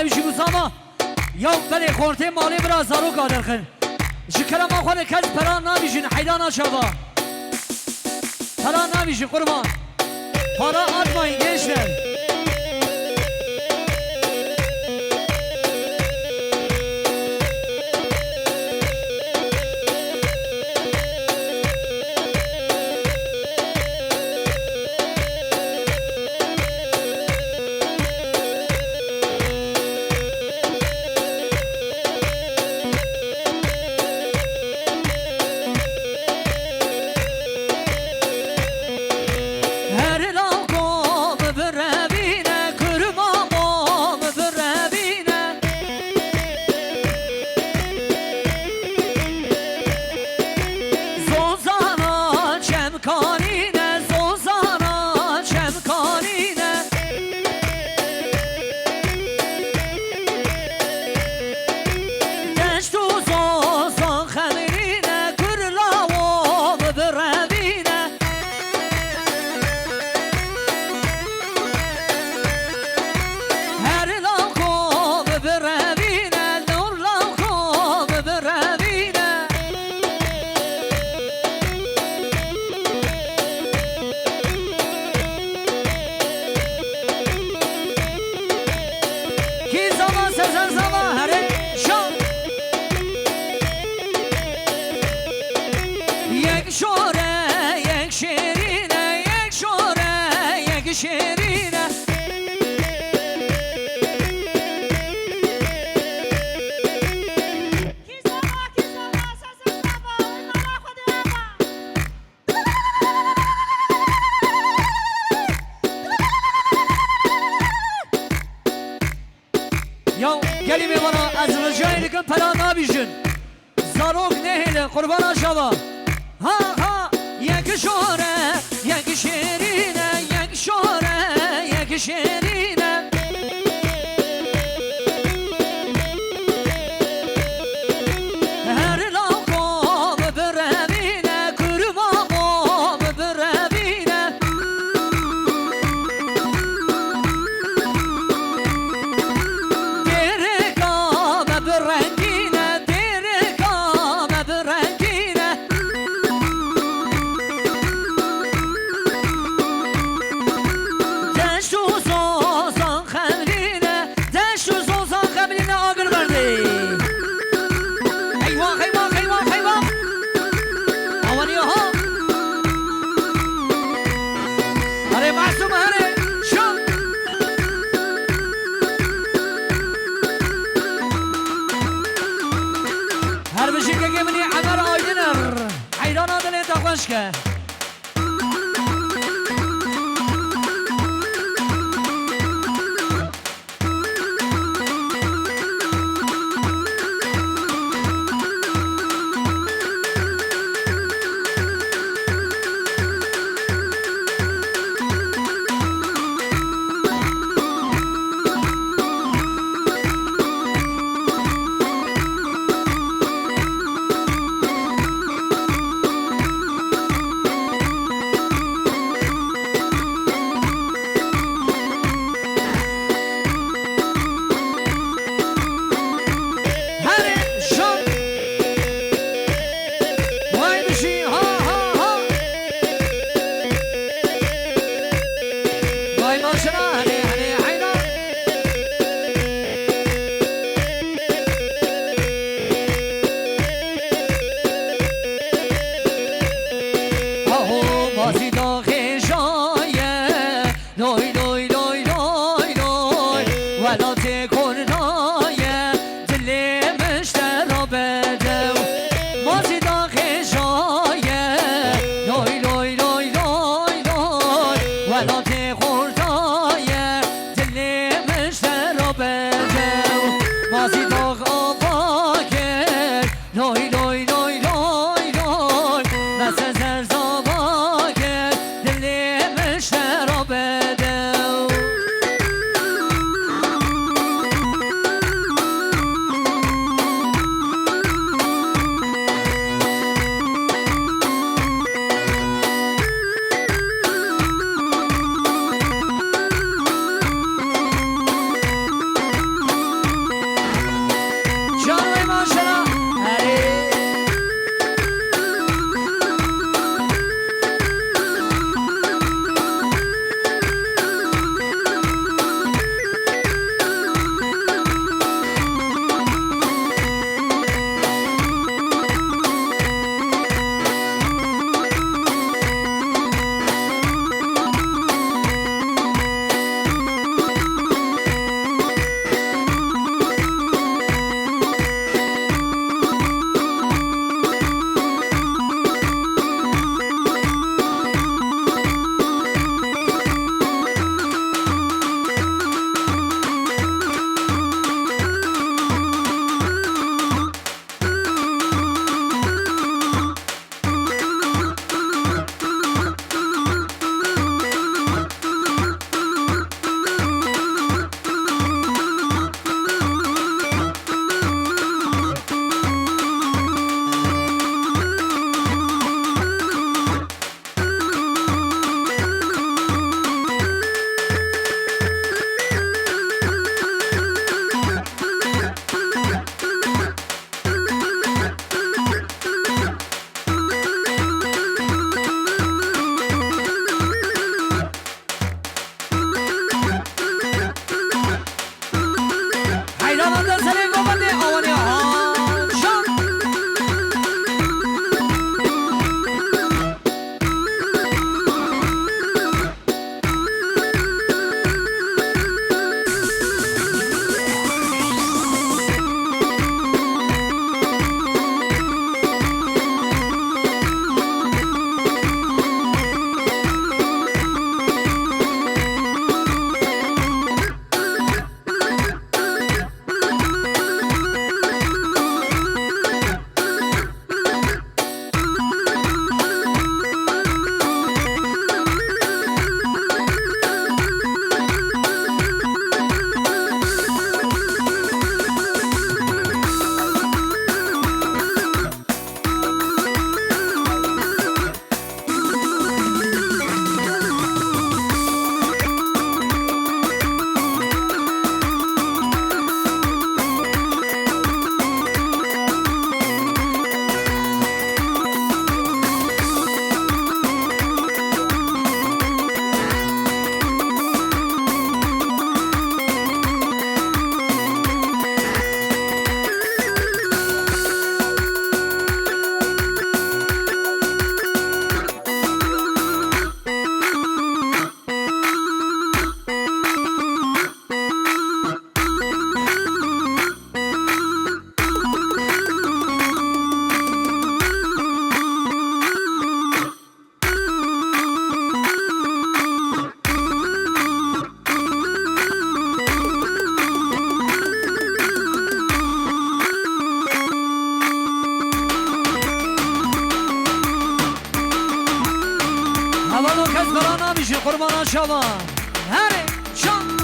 امشي بزاما يوم بلي خورتي مالي برا زارو قادر خن شكرا ما خواني كز پران ناميشين حيدانا شابا پران ناميشين قربان پارا atmayın gençler. قربان شما ها ها یک شوره یک شیرینه یک شوره یک شیرینه هر لاغم بربینه کرماغم بربینه درگام برنگینه درگام برنگینه هر بشی که منی عمر آیدنر حیران آدنه تاقوش که برانا بیشی قربانا شما هره شام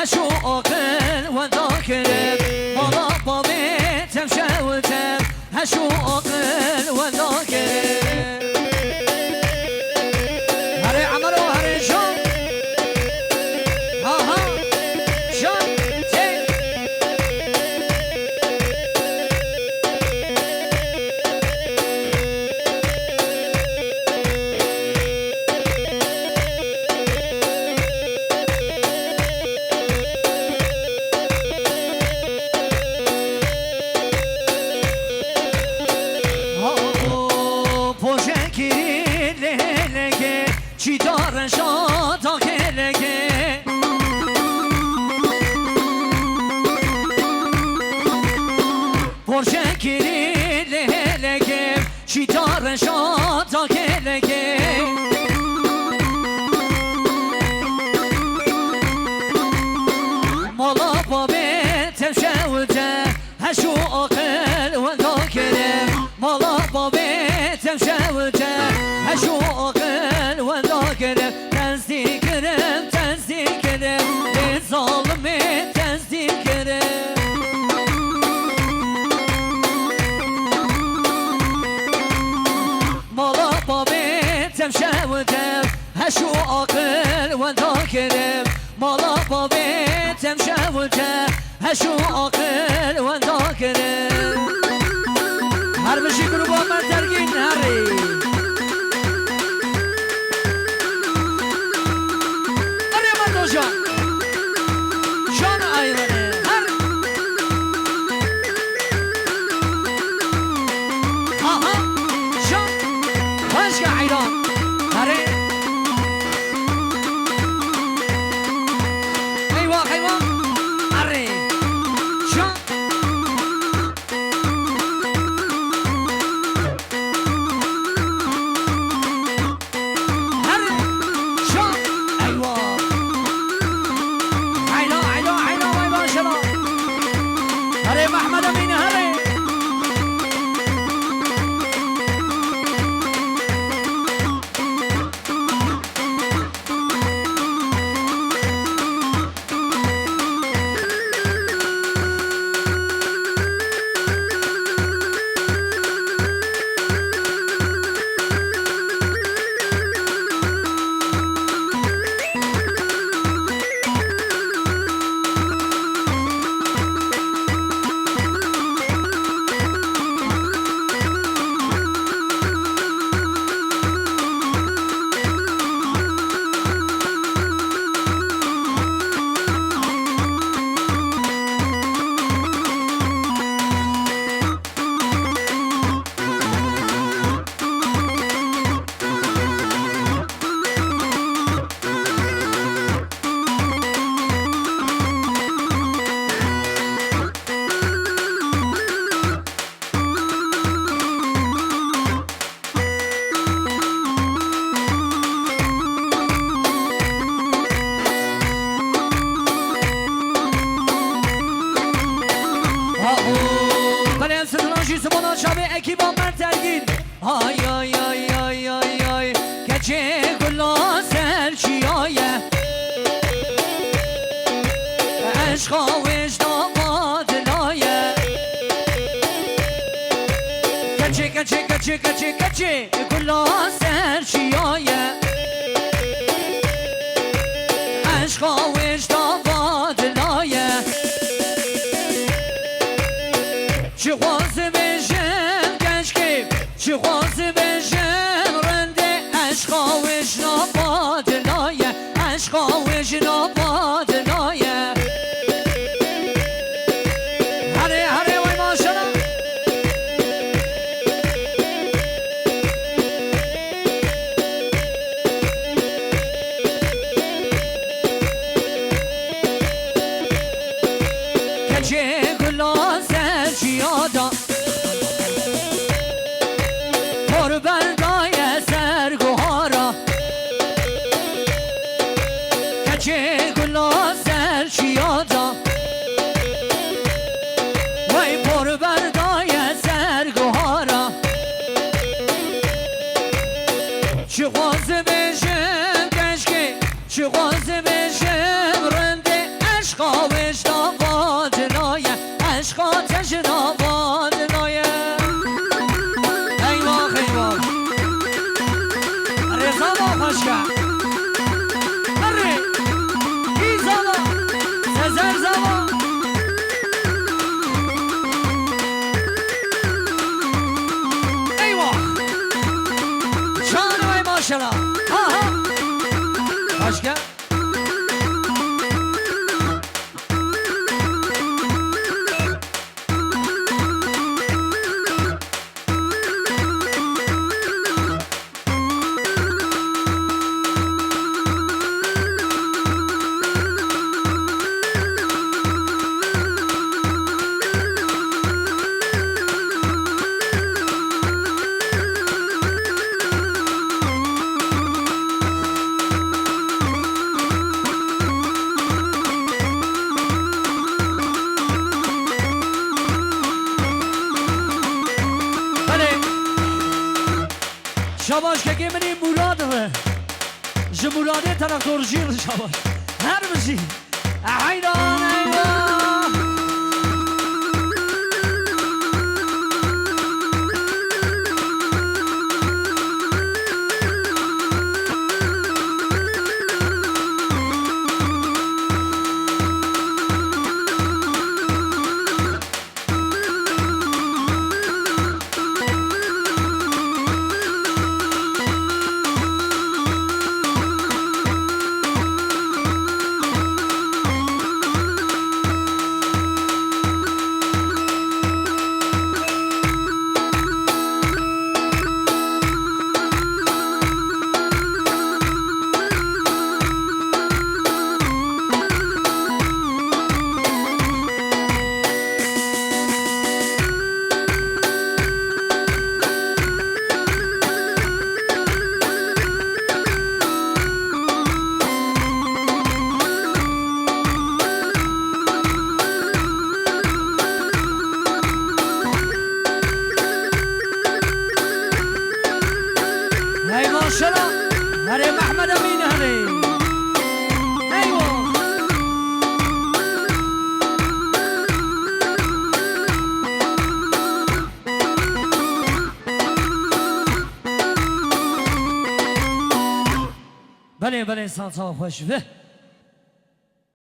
هشو عاقل و ذاکره مالا بابیتم شوتم هشو عاقل و ذاکره هره عملو هره شام ها ها شام تی چی دارن شادا کلگه پرشه کری لهلگه چی دارن شادا کلگه مالا بابیتم شوده هشو عاقل و ذاکره مالا بابیتم شوده هشو عاقل و ذاکره تصدیقرم تصدیقرم به ظالمه تصدیقرم وجه هشو عقل وذاكره هر بشی گروه من ترگین هری هری من دو جان جان ایرانه هر آها جان باشگاه ایران هری ایوه ایوه هری جان محمد امين هري سبحان شب اکیبا من ترگین آی آی آی آی آی آی کچه گلا سر چیایه عشقا وجدان دلایه کچه کچه کچه کچه کچه گلا سر چیایه عشقا وجدان دلایه چه خواسته بشم کشکی چه خواسته بشم رنده عشقا وجنا بادلایه عشقا وجنا بادلایه هره هره وای ماشالله کچه گلا سر چیادا پر بردای سرگوهارا کچه گلا سر چیادا وای پر بردای سرگوهارا چه خواسته بشم کشکی چه خواسته بشم رنده عشقا وجدا بادلایه عشقا تشنا بادلایه ایوان ایوان رضا با خوشگاه هره ای زبا سزر زبا ایوان شان وی ماشالله آها خوشگاه شاباش که منی مراد و جموراده طرفدار جیل شاباش هر بشی حیران ایوان بله بله انسان خوش به